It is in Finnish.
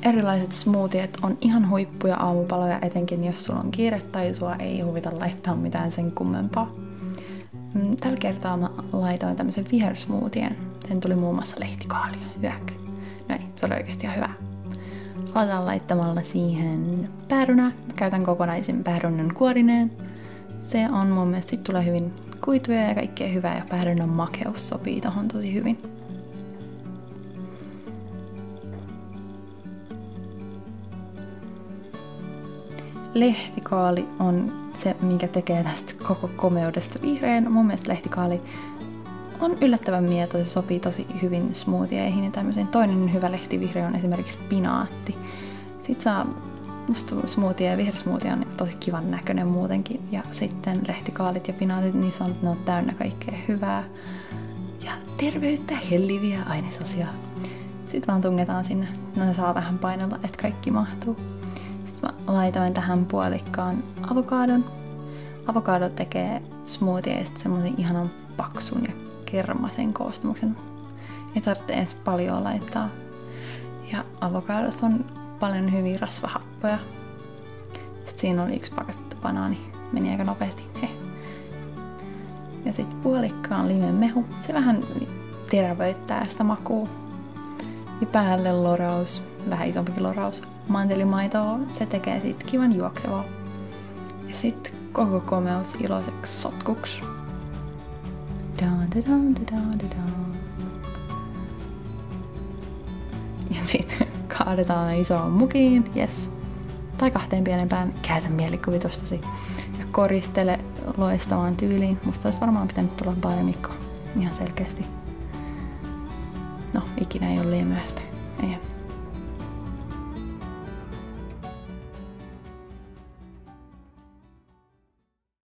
Erilaiset smoothiet on ihan huippuja aamupaloja, etenkin jos sulla on kiire tai sua ei huvita laittaa mitään sen kummempaa. Tällä kertaa mä laitoin tämmösen vihersmoothien. Sen tuli muun muassa lehtikaalia. Hyväkö? No ei, se oli oikeasti ihan hyvä. Aloitetaan laittamalla siihen päärynää. Mä käytän kokonaisen päärynän kuorineen. Se on mun mielestä, tulee hyvin kuituja ja kaikkea hyvää, ja päärynän makeus sopii tohon tosi hyvin. Lehtikaali on se, mikä tekee tästä koko komeudesta vihreän. Mun mielestä lehtikaali on yllättävän mieto, se sopii tosi hyvin smoothieihin ja tämmöiseen. Toinen hyvä lehtivihreä on esimerkiksi pinaatti. Sitten saa musta smoothie ja vihersmoothie on tosi kivan näköinen muutenkin. Ja sitten lehtikaalit ja pinaatit, niissä on, ne on täynnä kaikkea hyvää. Ja terveyttä helliviä ainesosia. Sitten vaan tungetaan sinne. Ne saa vähän painella, että kaikki mahtuu. Sitten mä laitoin tähän puolikkaan avokadon. Avokado tekee smoothieista semmoisen ihanan paksun ja kermasen koostumuksen. Ei tarvitse edes paljon laittaa. Ja avokadossa on paljon hyviä rasvahappoja. Sitten siinä oli yksi pakastettu banaani. Meni aika nopeasti. Ja sitten puolikkaan limemehu. Se vähän terävöittää sitä makua. Ja päälle loraus. Vähän isompikin loraus. Mantelimaitoa. Se tekee siitä kivan juoksevaa. Ja sitten koko komeus iloiseksi sotkuksi. Ja sitten kaadetaan isoon mukiin, yes. Tai 2 pienempään, käytä mielikuvitustasi. Ja koristele loistavaan tyyliin. Musta olisi varmaan pitänyt tulla baarimikko. Ihan selkeästi. No, ikinä ei ole liian myöhäistä. Ei.